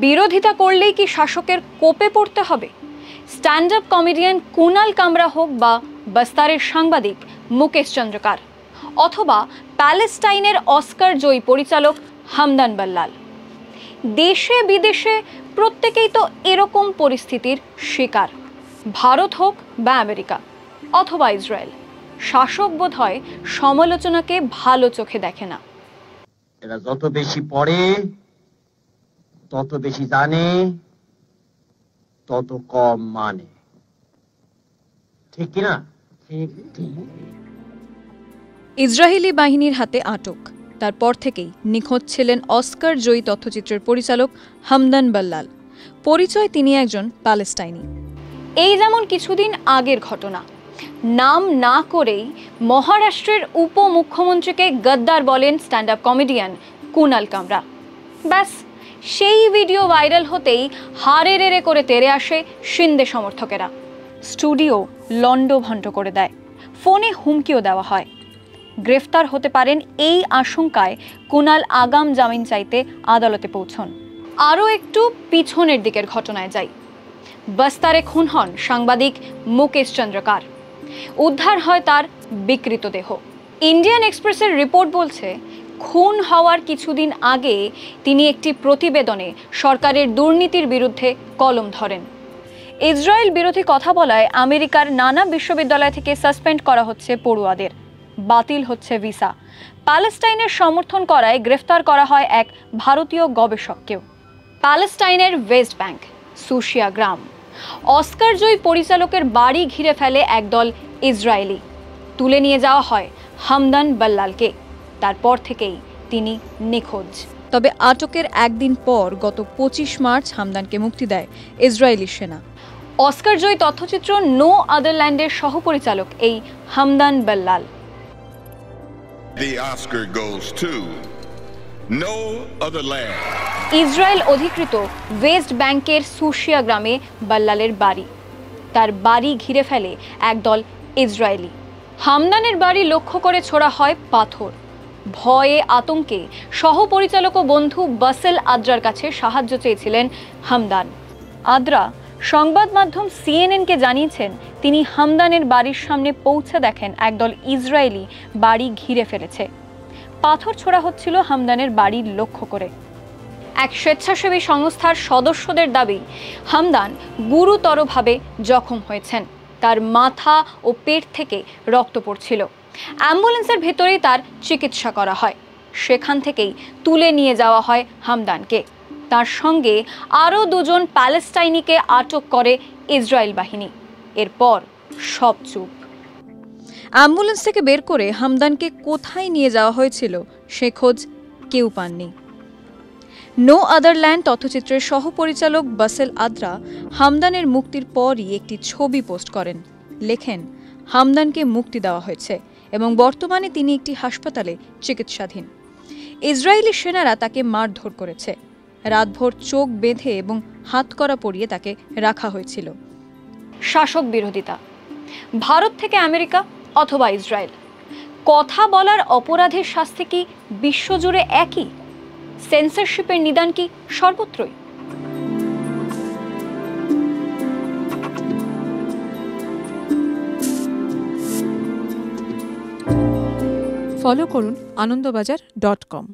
বিরোধিতা করলেই কি শাসকের কোপে পড়তে হবে? স্ট্যান্ড আপ কমেডিয়ান কুনাল কামরা হোক বা বস্তারের সাংবাদিক মুকেশ চন্দ্রকার, অথবা প্যালেস্টাইনের অস্কার জয়ী পরিচালক হামদান বাল্লাল, দেশে বিদেশে প্রত্যেকেই তো এরকম পরিস্থিতির শিকার। ভারত হোক বা আমেরিকা অথবা ইসরায়েল, শাসক বোধ হয় সমালোচনাকে ভালো চোখে দেখে না। এরা যত বেশি পড়ে, তত বেশি জানে, তত কম মানে। ঠিক কিনা? ইসরায়েলি বাহিনীর হাতে আটক, তারপর থেকেই নিখোঁজ ছিলেন অস্কার জয়ী তথ্যচিত্রের পরিচালক হামদান বাল্লাল। পরিচয় তিনি একজন প্যালেস্টাইনি। এই যেমন কিছুদিন আগের ঘটনা, নাম না করেই মহারাষ্ট্রের উপমুখ্যমন্ত্রীকে গদ্দার বলেন স্ট্যান্ড আপ কমেডিয়ান কুনাল কামরা। ব্যাস, সেই ভিডিও ভাইরাল হতেই হারে রেড়ে করে তেড়ে আসে শিন্দে সমর্থকেরা। স্টুডিও লন্ডভন্ড করে দেয়, ফোনে হুমকিও দেওয়া হয়। গ্রেফতার হতে পারেন এই আশঙ্কায় কুনাল আগাম জামিন চাইতে আদালতে পৌঁছন। আরও একটু পিছনের দিকের ঘটনায় যাই। বস্তারে খুন হন সাংবাদিক মুকেশ চন্দ্রকার। উদ্ধার হয় তার বিকৃত দেহ। ইন্ডিয়ান এক্সপ্রেসের রিপোর্ট বলছে, খুন হওয়ার কিছুদিন আগে তিনি একটি প্রতিবেদনে সরকারের দুর্নীতির বিরুদ্ধে কলম ধরেন। ইসরায়েল বিরোধী কথা বলায় আমেরিকার নানা বিশ্ববিদ্যালয় থেকে সাসপেন্ড করা হচ্ছে পড়ুয়াদের, বাতিল হচ্ছে ভিসা। প্যালেস্টাইনের সমর্থন করায় গ্রেফতার করা হয় এক ভারতীয় গবেষককেও। প্যালেস্টাইনের ওয়েস্ট ব্যাংক, সুশিয়া গ্রাম, অস্কার জয়ী পরিচালকের বাড়ি ঘিরে ফেলে একদল ইসরায়েলি। তুলে নিয়ে যাওয়া হয় হামদান বাল্লালকে। তারপর থেকেই তিনি নিখোঁজ। তবে আটকের একদিন পর গত 25 মার্চ হামদানকে মুক্তি দেয় ইসরায়েলি সেনা। অস্কার জয়ী তথ্যচিত্র নো আদারল্যান্ডের সহপরিচালক এই Hamdan বাল্লাল। The Oscar goes to No Other Land. Israel অধিকৃত ওয়েস্ট ব্যাংকের সুশিয়া গ্রামে বাল্লালের বাড়ি। তার বাড়ি ঘিরে ফেলে একদল ইসরায়েলি। হামদানের বাড়ি লক্ষ্য করে ছোড়া হয় পাথর। ভয়ে আতঙ্কে সহপরিচালক ও বন্ধু বাসেল আদ্রার কাছে সাহায্য চেয়েছিলেন হামদান। আদ্রা সংবাদ মাধ্যম সিএনএনকে জানিয়েছেন, তিনি হামদানের বাড়ির সামনে পৌঁছে দেখেন একদল ইসরায়েলি বাড়ি ঘিরে ফেলেছে। পাথর ছোড়া হচ্ছিল হামদানের বাড়ির লক্ষ্য করে। এক স্বেচ্ছাসেবী সংস্থার সদস্যদের দাবি, হামদান গুরুতরভাবে জখম হয়েছেন। তার মাথা ও পেট থেকে রক্ত পড়ছিল। অ্যাম্বুলেন্সের ভেতরেই তার চিকিৎসা করা হয়। সেখান থেকেই তুলে নিয়ে যাওয়া হয় হামদানকে। তার সঙ্গে আরও 2 জন প্যালেস্টাইনিকে আটক করে ইসরায়েল বাহিনী। এরপর সব চুপ। অ্যাম্বুলেন্স থেকে বের করে হামদানকে কোথায় নিয়ে যাওয়া হয়েছিল সে খোঁজ কেউ পাননি। নো আদারল্যান্ড তথ্যচিত্রের সহপরিচালক বাসেল আদ্রা হামদানের মুক্তির পরই একটি ছবি পোস্ট করেন। লেখেন, হামদানকে মুক্তি দেওয়া হয়েছে এবং বর্তমানে তিনি একটি হাসপাতালে চিকিৎসাধীন। ইসরায়েলি সেনারা তাকে মারধর করেছে। রাতভর চোখ বেঁধে এবং হাতকড়া পরিয়ে তাকে রাখা হয়েছিল। শাসক বিরোধিতা, ভারত থেকে আমেরিকা অথবা ইসরায়েল, কথা বলার অপরাধের শাস্তি কি বিশ্বজুড়ে একই? সেন্সরশিপের নিদান কি সর্বত্রই? ফলো করুন আনন্দবাজার.com।